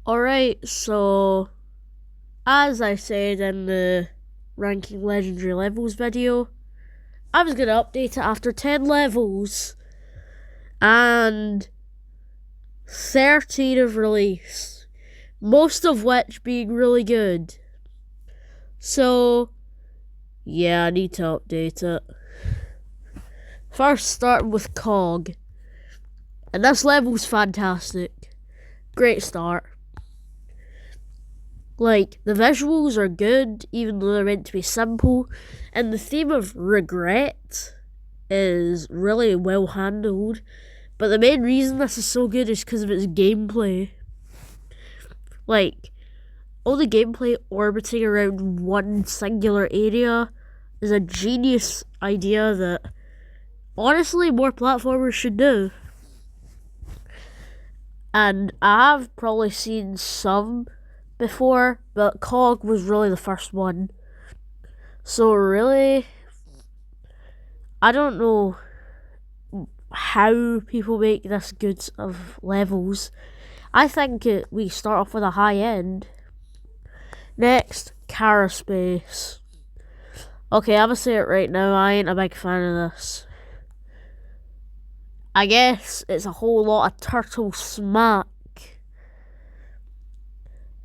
Alright, so as I said in the ranking legendary levels video, I was going to update it after 10 levels and 13 of release, most of which being really good. So yeah, I need to update it. First, starting with Cog, and this level's fantastic. Great start. Like, the visuals are good, even though they're meant to be simple, and the theme of regret is really well handled. But the main reason this is so good is because of its gameplay. Like, all the gameplay orbiting around one singular area is a genius idea that, honestly, more platformers should do. And I have probably seen some before, but Cog was really the first one. So really, I don't know how people make this good of levels. I think we start off with a high end. Next, Caraspace. Okay, I'm gonna say it right now, I ain't a big fan of this. I guess it's a whole lot of turtle smack.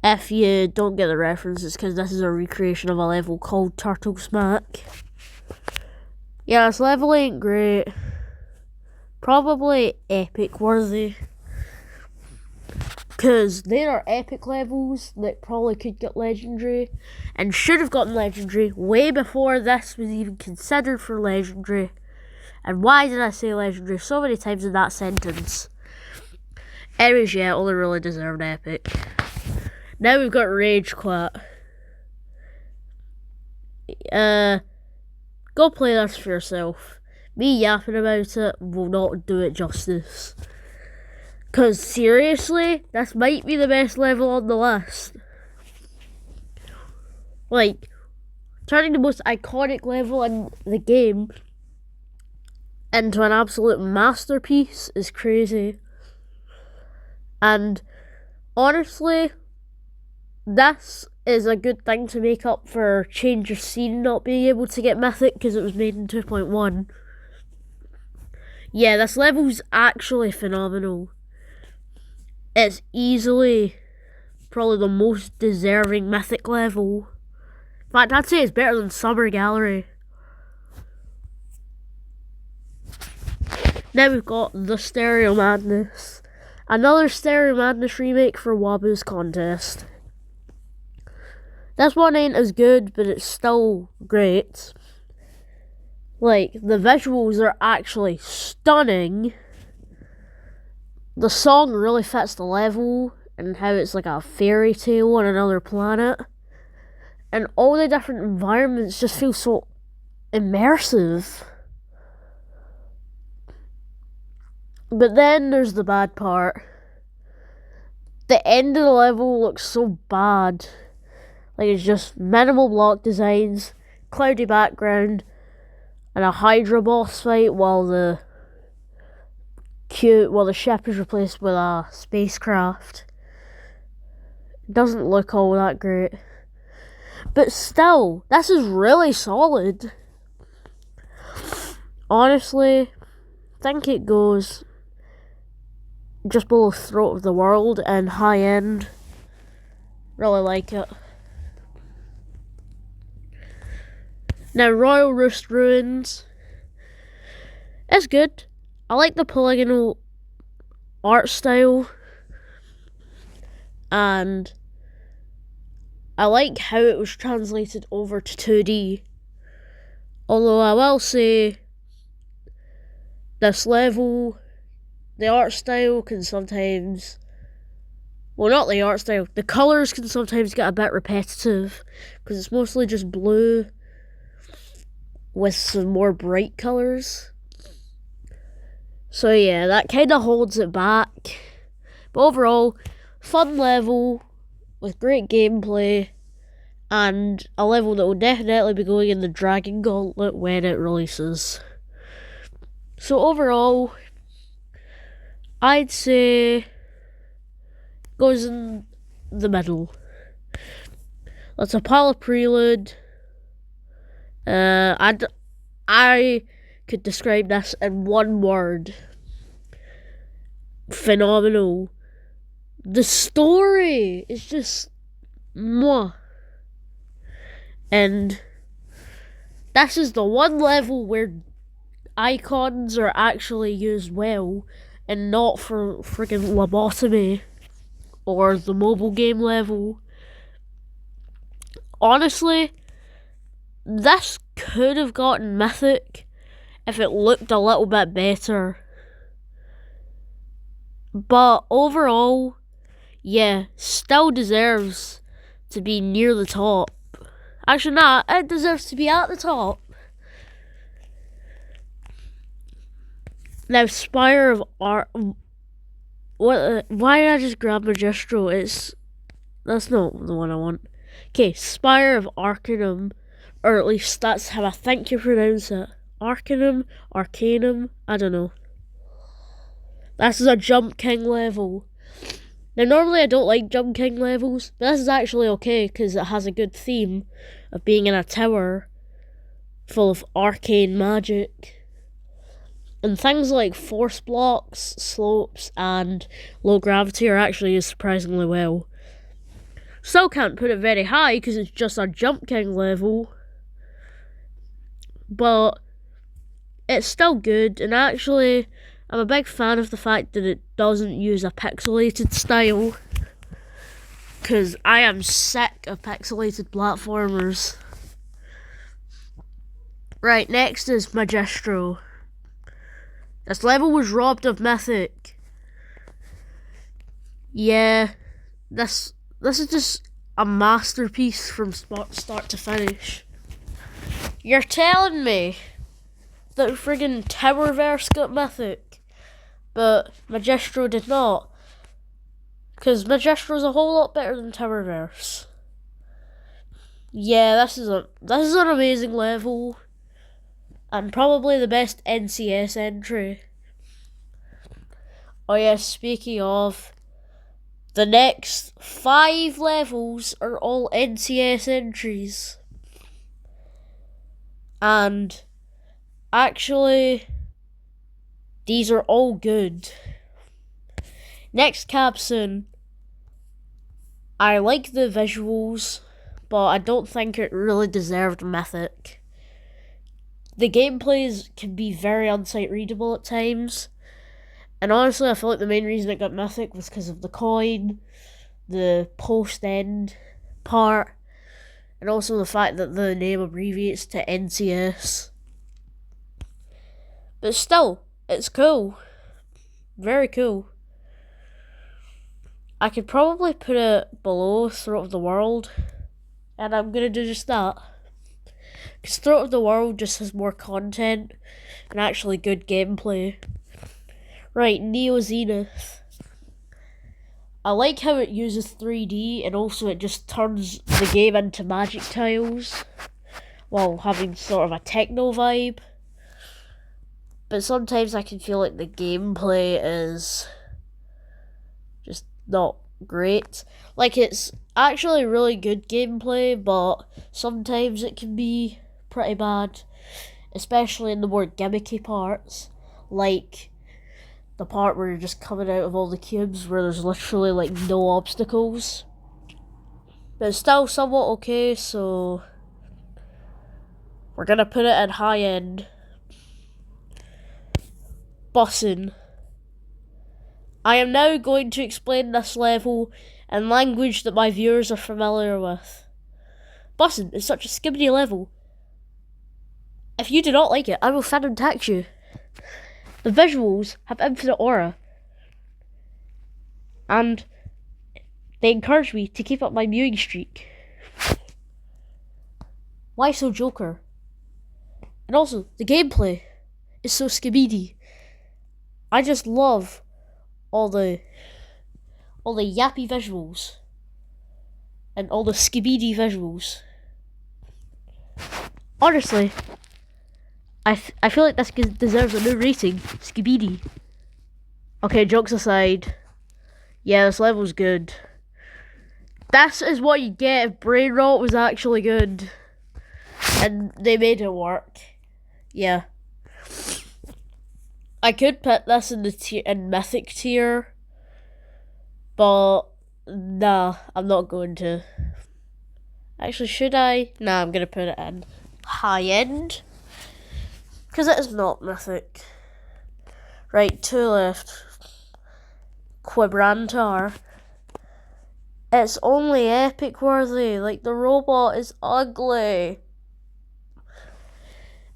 If you don't get the reference, it's because this is a recreation of a level called Turtle Smack. Yeah, this level ain't great. Probably epic worthy. Because there are epic levels that probably could get legendary and should have gotten legendary way before this was even considered for legendary. And why did I say legendary so many times in that sentence? Anyways, yeah, only really deserved epic. Now we've got Rage Quit. Go play this for yourself. Me yapping about it will not do it justice. Because seriously, this might be the best level on the list. Like, turning the most iconic level in the game into an absolute masterpiece is crazy. And honestly, this is a good thing to make up for Change of Scene not being able to get Mythic because it was made in 2.1. Yeah, this level's actually phenomenal. It's easily probably the most deserving Mythic level. In fact, I'd say it's better than Summer Gallery. Now we've got the Stereo Madness. Another Stereo Madness remake for Wabu's Contest. This one ain't as good, but it's still great. Like, the visuals are actually stunning. The song really fits the level and how it's like a fairy tale on another planet. And all the different environments just feel so immersive. But then there's the bad part. The end of the level looks so bad. Like, it's just minimal block designs, cloudy background, and a Hydra boss fight while the ship is replaced with a spacecraft. It doesn't look all that great. But still, this is really solid. Honestly, I think it goes just below Throat of the World and high end. Really like it. Now, Royal Roost Ruins. It's good. I like the polygonal art style. And I like how it was translated over to 2D. Although I will say, this level, the art style can sometimes... Well, not the art style. The colours can sometimes get a bit repetitive. Because it's mostly just blue with some more bright colours. So yeah, that kind of holds it back. But overall, fun level with great gameplay and a level that will definitely be going in the Dragon Gauntlet when it releases. So overall, I'd say goes in the middle. That's a Apollo Prelude. I could describe this in one word. Phenomenal. The story is just mwah. And this is the one level where icons are actually used well and not for friggin' lobotomy or the mobile game level. Honestly, this could have gotten Mythic if it looked a little bit better. But overall, yeah, still deserves to be near the top. Actually, nah, it deserves to be at the top. Now, Spire of Art. What? Why did I just grab Magistro? That's not the one I want. Okay, Spire of Arcanum, or at least that's how I think you pronounce it. Arcanum, I don't know. This is a Jump King level. Now, normally I don't like Jump King levels, but this is actually okay because it has a good theme of being in a tower full of arcane magic. And things like force blocks, slopes, and low gravity are actually used surprisingly well. Still can't put it very high because it's just a Jump King level. But it's still good, and actually, I'm a big fan of the fact that it doesn't use a pixelated style. Because I am sick of pixelated platformers. Right, next is Magistro. This level was robbed of Mythic. Yeah, this is just a masterpiece from start to finish. You're telling me that friggin' Towerverse got Mythic, but Magistro did not? Because Magistro's a whole lot better than Towerverse. Yeah, this is an amazing level. And probably the best NCS entry. Oh yeah, speaking of, the next 5 levels are all NCS entries. And actually, these are all good. Next caption, I like the visuals, but I don't think it really deserved Mythic. The gameplays can be very unsight readable at times. And honestly, I feel like the main reason it got Mythic was because of the coin, the post-end part, and also the fact that the name abbreviates to NCS. But still, it's cool. Very cool. I could probably put it below Throat of the World, and I'm going to do just that. Because Throat of the World just has more content and actually good gameplay. Right, Neo Zenith. I like how it uses 3D and also it just turns the game into magic tiles while having sort of a techno vibe. But sometimes I can feel like the gameplay is just not great. Like, it's actually really good gameplay, but sometimes it can be pretty bad, especially in the more gimmicky parts, like the part where you're just coming out of all the cubes where there's literally like no obstacles. But it's still somewhat okay, so we're gonna put it in high end. Bussin'. I am now going to explain this level in language that my viewers are familiar with. Bussin' is such a skibbity level. If you do not like it, I will fan and tax you. The visuals have infinite aura, and they encourage me to keep up my mewing streak. Why so Joker? And also, the gameplay is so skibidi. I just love all the yappy visuals and all the skibidi visuals. Honestly, I feel like this deserves a new rating. Skibidi. Okay, jokes aside, yeah, this level's good. This is what you get if Brain Rot was actually good. And they made it work. Yeah. I could put this in the Mythic tier, but nah, I'm not going to. Actually, should I? Nah, I'm gonna put it in high end because it is not Mythic. Right, 2 left. Quibrantar. It's only epic worthy. Like, the robot is ugly.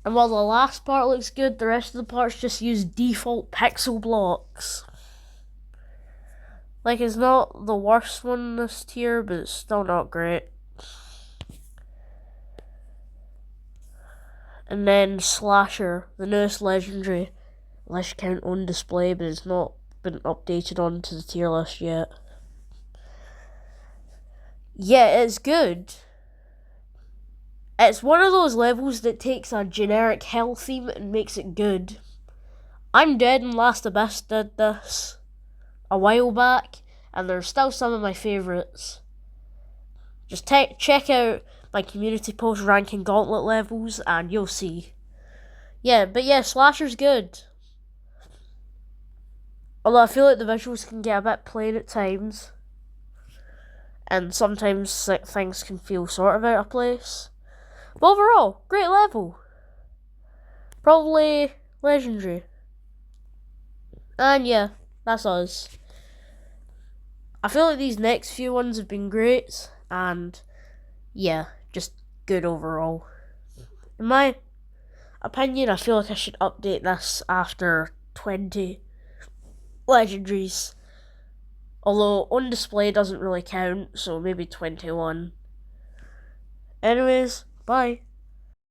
And while the last part looks good, the rest of the parts just use default pixel blocks. Like, it's not the worst one in this tier, but it's still not great. And then Slasher, the newest legendary. List count on display, but it's not been updated onto the tier list yet. Yeah, it's good. It's one of those levels that takes a generic hell theme and makes it good. I'm Dead and Last Abyss did this a while back, and they're still some of my favourites. Just check out my community post ranking gauntlet levels and you'll see. Yeah, but yeah, Slasher's good. Although I feel like the visuals can get a bit plain at times. And sometimes things can feel sort of out of place. But overall, great level. Probably legendary. And yeah, that's us. I feel like these next few ones have been great. And yeah, just good overall. In my opinion, I feel like I should update this after 20 legendaries. Although on display doesn't really count, so maybe 21. Anyways, bye.